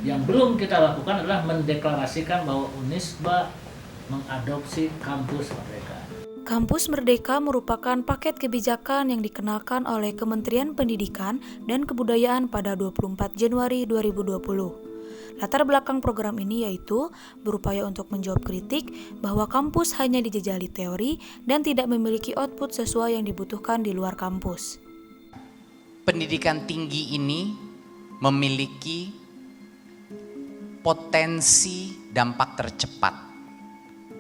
Yang belum kita lakukan adalah mendeklarasikan bahwa Unisba mengadopsi Kampus Merdeka. Kampus Merdeka merupakan paket kebijakan yang dikenalkan oleh Kementerian Pendidikan dan Kebudayaan pada 24 Januari 2020. Latar belakang program ini yaitu berupaya untuk menjawab kritik bahwa kampus hanya dijajali teori dan tidak memiliki output sesuai yang dibutuhkan di luar kampus. Pendidikan tinggi ini memiliki potensi dampak tercepat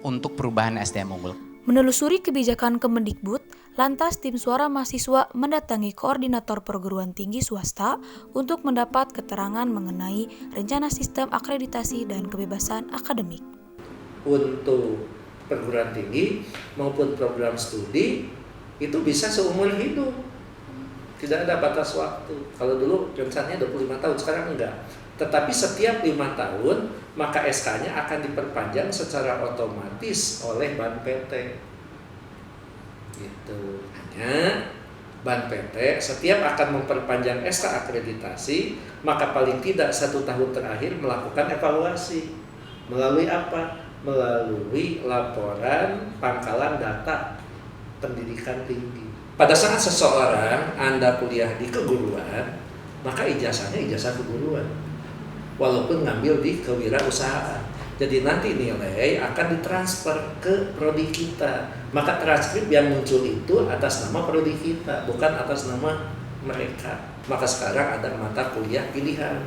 untuk perubahan SDM unggul. Menelusuri kebijakan Kemendikbud, lantas tim suara mahasiswa mendatangi koordinator perguruan tinggi swasta untuk mendapat keterangan mengenai rencana sistem akreditasi dan kebebasan akademik. Untuk perguruan tinggi maupun program studi itu bisa seumur hidup. Tidak ada batas waktu. Kalau dulu rencananya 25 tahun, sekarang enggak. Tetapi setiap 5 tahun, maka SK-nya akan diperpanjang secara otomatis oleh Ban PT. Gitu. Hanya Ban PT setiap akan memperpanjang SK akreditasi, maka paling tidak 1 tahun terakhir melakukan evaluasi. Melalui apa? Melalui laporan pangkalan data pendidikan tinggi. Pada saat seseorang Anda kuliah di keguruan, maka ijazahnya ijazah keguruan. Walaupun ngambil di kewirausahaan. Jadi nanti nilai akan ditransfer ke prodi kita. Maka transkrip yang muncul itu atas nama prodi kita, bukan atas nama mereka. Maka sekarang ada mata kuliah pilihan.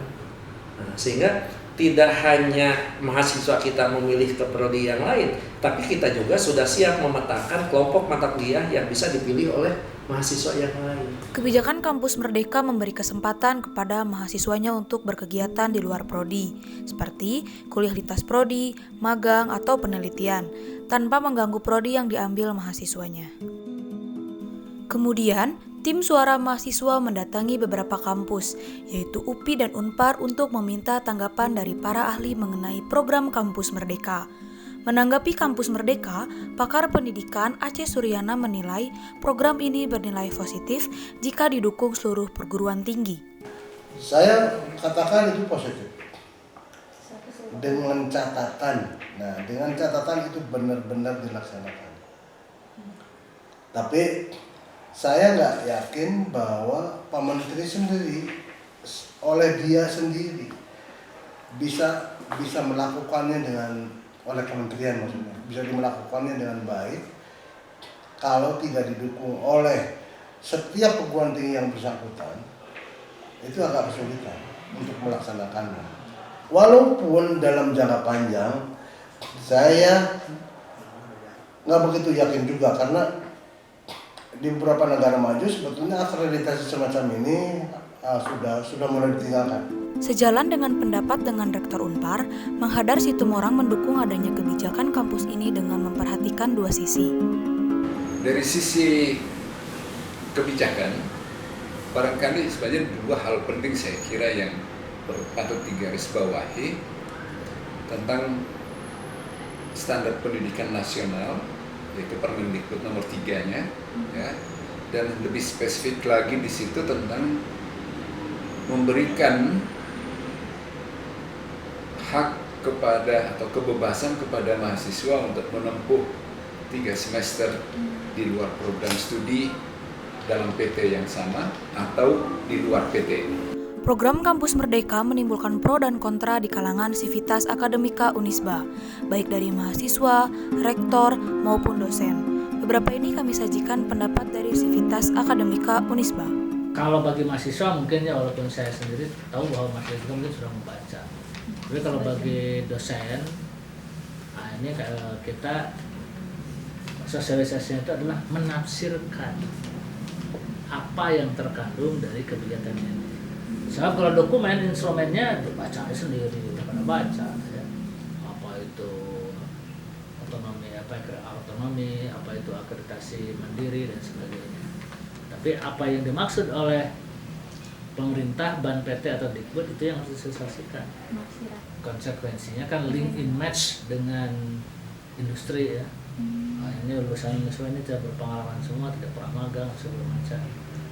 Nah, sehingga tidak hanya mahasiswa kita memilih ke prodi yang lain, tapi kita juga sudah siap memetakan kelompok mata kuliah yang bisa dipilih oleh mahasiswa yang lain. Kebijakan Kampus Merdeka memberi kesempatan kepada mahasiswanya untuk berkegiatan di luar prodi, seperti kuliah lintas prodi, magang, atau penelitian, tanpa mengganggu prodi yang diambil mahasiswanya. Kemudian, tim suara mahasiswa mendatangi beberapa kampus, yaitu UPI dan Unpar untuk meminta tanggapan dari para ahli mengenai program Kampus Merdeka. Menanggapi Kampus Merdeka, pakar pendidikan Aceh Suryana menilai program ini bernilai positif jika didukung seluruh perguruan tinggi. Saya katakan itu positif. Dengan catatan, dengan catatan itu benar-benar dilaksanakan. Tapi saya nggak yakin bahwa Pak Menteri sendiri, oleh dia sendiri, bisa melakukannya oleh kementerian maksudnya, bisa melakukannya dengan baik kalau tidak didukung oleh setiap perguruan tinggi yang bersangkutan. Itu agak kesulitan untuk melaksanakannya. Walaupun dalam jangka panjang saya nggak begitu yakin juga, karena di beberapa negara maju sebetulnya akreditasi semacam ini sudah mulai ditinggalkan. Sejalan dengan pendapat dengan Rektor Unpar, Menghadar Situmorang mendukung adanya kebijakan kampus ini dengan memperhatikan dua sisi. Dari sisi kebijakan, barangkali sebenarnya 2 hal penting saya kira yang patut digarisbawahi tentang standar pendidikan nasional, yaitu Permendikbud nomor 3-nya, ya, dan lebih spesifik lagi di situ tentang memberikan hak kepada atau kebebasan kepada mahasiswa untuk menempuh 3 semester di luar program studi dalam PT yang sama atau di luar PT. Program Kampus Merdeka menimbulkan pro dan kontra di kalangan Sivitas Akademika Unisba, baik dari mahasiswa, rektor, maupun dosen. Beberapa ini kami sajikan pendapat dari Sivitas Akademika Unisba. Kalau bagi mahasiswa mungkin ya, walaupun saya sendiri tahu bahwa mahasiswa mungkin sudah membaca. Tapi kalau bagi dosen, ini kita sosialisasinya itu adalah menafsirkan apa yang terkandung dari kebijakan ini. Sebab kalau dokumen instrumennya baca sendiri, udah pada baca ya. Apa itu otonomi, apa itu akreditasi mandiri dan sebagainya. Tapi apa yang dimaksud oleh pemerintah, Ban PT atau Dikbud itu yang harus disosialisasikan. Konsekuensinya kan link in match dengan industri ya. Nah, ini lulusan ini tidak berpengalaman semua, tidak pernah magang segala macam.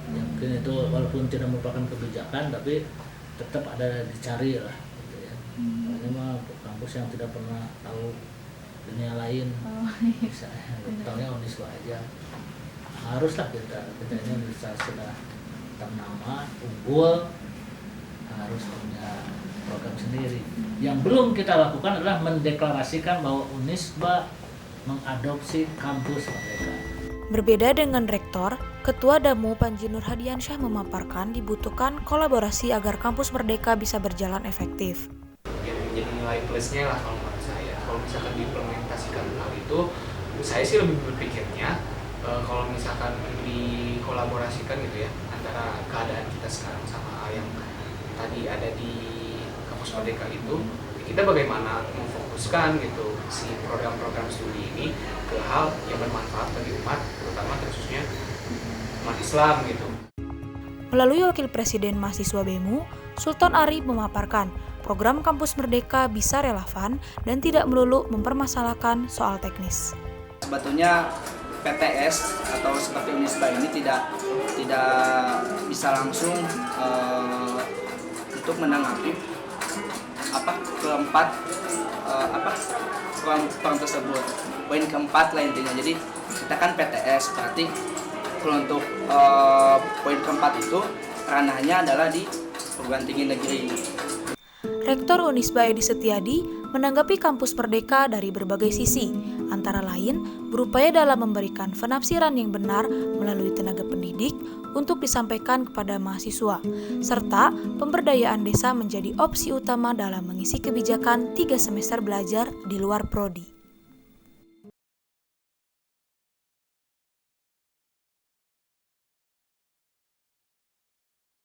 Ya, mungkin itu walaupun tidak merupakan kebijakan tapi tetap ada dicari lah gitu ya. ini mah kampus yang tidak pernah tahu dunia lain. Misalnya tahunya Unisba aja. Haruslah kita ini bisa sudah ternama, unggul, harus punya program sendiri. Yang belum kita lakukan adalah mendeklarasikan bahwa Unisba mengadopsi kampus merdeka. Berbeda dengan rektor, Ketua Damu Panji Nur Hadiansyah memaparkan dibutuhkan kolaborasi agar kampus merdeka bisa berjalan efektif. Yang menjadi nilai plusnya lah kalau menurut saya, kalau misalkan diimplementasikan hal itu, saya sih lebih berpikirnya kalau misalkan dikolaborasikan gitu ya antara keadaan kita sekarang sama yang tadi ada di kampus merdeka itu, kita bagaimana memfokuskan gitu si program-program studi ini ke hal yang bermanfaat bagi umat, terutama khususnya umat Islam gitu. Melalui Wakil Presiden Mahasiswa BEMU, Sultan Ari memaparkan program Kampus Merdeka bisa relevan dan tidak melulu mempermasalahkan soal teknis. Sebetulnya PTS atau seperti Unisba ini tidak bisa langsung untuk menanggapi keempat poin tersebut. Poin keempat lah intinya. Jadi kita kan PTS, berarti kalau untuk poin keempat itu ranahnya adalah di perguruan tinggi negeri. Rektor Unisba Edi Setiadi menanggapi Kampus Merdeka dari berbagai sisi, antara lain berupaya dalam memberikan penafsiran yang benar melalui tenaga pendidik untuk disampaikan kepada mahasiswa, serta pemberdayaan desa menjadi opsi utama dalam mengisi kebijakan 3 semester belajar di luar prodi.